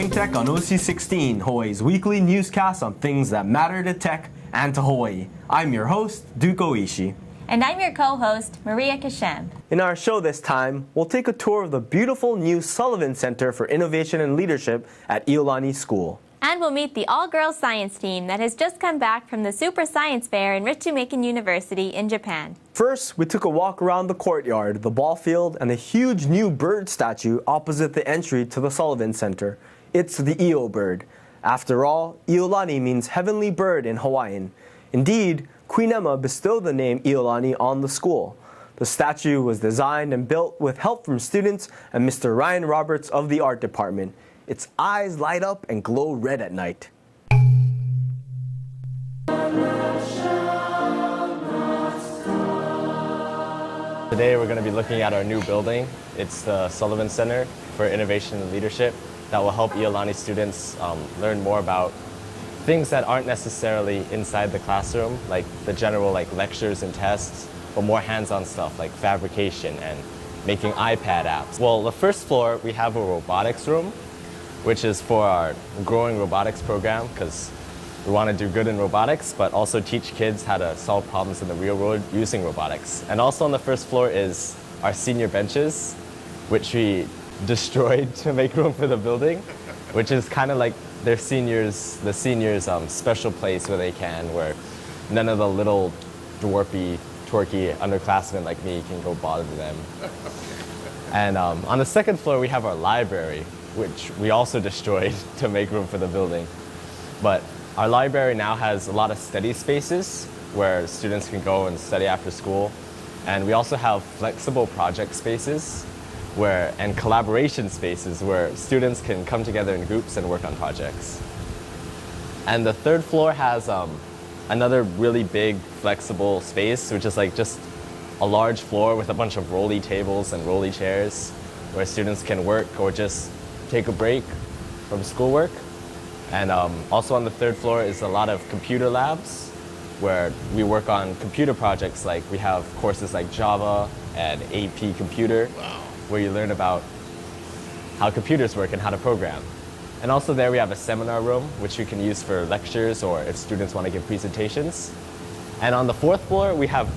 Thinktech on OC16, Hawaii's weekly newscast on things that matter to tech and to Hawaii. I'm your host, Duke Oishi. And I'm your co-host, Maria Kashem. In our show this time, we'll take a tour of the beautiful new Sullivan Center for Innovation and Leadership at Iolani School. And we'll meet the all-girls science team that has just come back from the Super Science Fair in Ritsumeikan University in Japan. First, we took a walk around the courtyard, the ball field, and the huge new bird statue opposite the entry to the Sullivan Center. It's the Io bird. After all, Iolani means heavenly bird in Hawaiian. Indeed, Queen Emma bestowed the name Iolani on the school. The statue was designed and built with help from students and Mr. Ryan Roberts of the art department. Its eyes light up and glow red at night. Today we're going to be looking at our new building. It's the Sullivan Center for Innovation and Leadership that will help Iolani students learn more about things that aren't necessarily inside the classroom, like the general lectures and tests, but more hands-on stuff like fabrication and making iPad apps. Well, the first floor we have a robotics room, which is for our growing robotics program because we want to do good in robotics, but also teach kids how to solve problems in the real world using robotics. And also on the first floor is our senior benches, which we destroyed to make room for the building, which is kind of like the seniors' special place where none of the little dwarfy, twerky underclassmen like me can go bother them. And on the second floor we have our library, which we also destroyed to make room for the building. But our library now has a lot of study spaces where students can go and study after school. And we also have flexible project spaces and collaboration spaces where students can come together in groups and work on projects. And the third floor has another really big flexible space, which is just a large floor with a bunch of rolly tables and rolly chairs where students can work or just take a break from schoolwork. And also on the third floor is a lot of computer labs where we work on computer projects. Like we have courses like Java and AP Computer, where you learn about how computers work and how to program. And also there we have a seminar room, which you can use for lectures or if students want to give presentations. And on the fourth floor, we have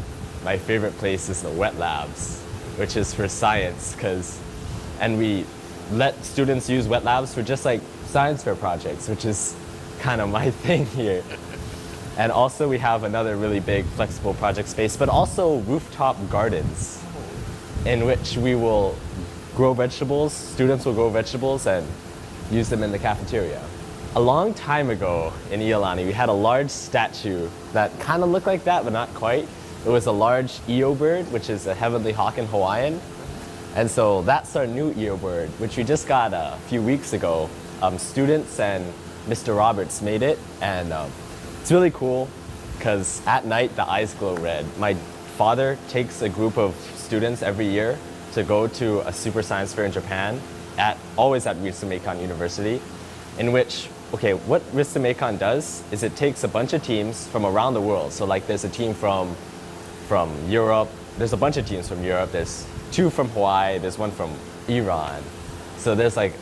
my favorite place is the wet labs, which is for science, and we let students use wet labs for just science fair projects, which is kind of my thing here. And also we have another really big flexible project space, but also rooftop gardens in which we will grow vegetables. Students will grow vegetables and use them in the cafeteria. A long time ago in Iolani, we had a large statue that kind of looked like that, but not quite. It was a large Io bird, which is a heavenly hawk in Hawaiian. And so that's our new Io bird, which we just got a few weeks ago. Students and Mr. Roberts made it, and it's really cool because at night the eyes glow red. My father takes a group of students every year to go to a super science fair in Japan, always at Ritsumeikan University, in which, what Ritsumeikan does is it takes a bunch of teams from around the world. So there's a team from Europe, there's a bunch of teams from Europe, there's 2 from Hawaii, there's 1 from Iran. So there's a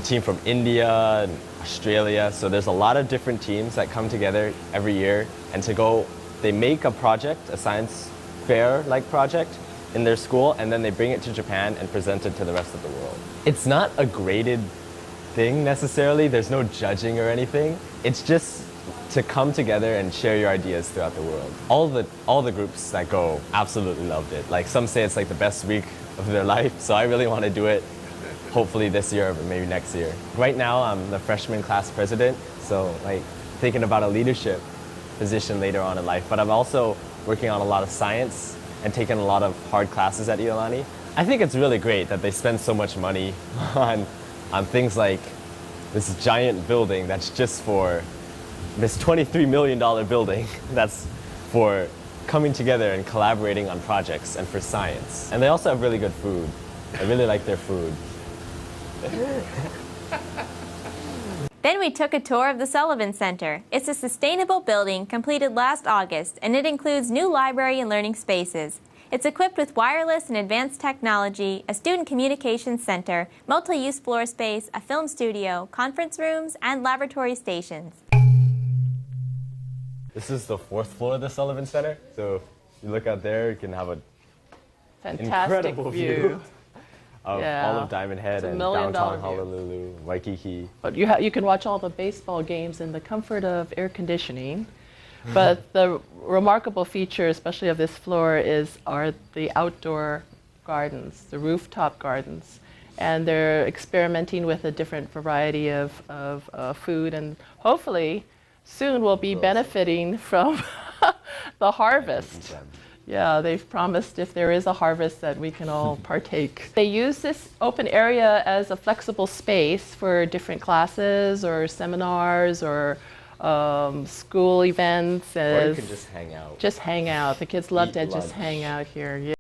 team from India and Australia. So there's a lot of different teams that come together every year and they make a project, a science fair-like project in their school, and then they bring it to Japan and present it to the rest of the world. It's not a graded thing necessarily. There's no judging or anything. It's just to come together and share your ideas throughout the world. All the groups that go absolutely loved it. Some say it's the best week of their life, so I really want to do it hopefully this year or maybe next year. Right now I'm the freshman class president, so thinking about a leadership position later on in life, but I'm also working on a lot of science and taking a lot of hard classes at Iolani. I think it's really great that they spend so much money on things like this giant building that's just for this $23 million building that's for coming together and collaborating on projects and for science. And they also have really good food. I really like their food. Then we took a tour of the Sullivan Center. It's a sustainable building completed last August, and it includes new library and learning spaces. It's equipped with wireless and advanced technology, a student communications center, multi-use floor space, a film studio, conference rooms, and laboratory stations. This is the 4th floor of the Sullivan Center. So you look out there, you can have a Fantastic incredible view. of all of Diamond Head and downtown Honolulu, Waikiki. But you can watch all the baseball games in the comfort of air conditioning. But the remarkable feature, especially of this floor, are the outdoor gardens, the rooftop gardens. And they're experimenting with a different variety of food, and hopefully soon we'll be benefiting from the harvest. Yeah, they've promised if there is a harvest that we can all partake. They use this open area as a flexible space for different classes or seminars or school events. Or you can just hang out. Just hang out. The kids love Eat to just lunch. hang out here. Yeah.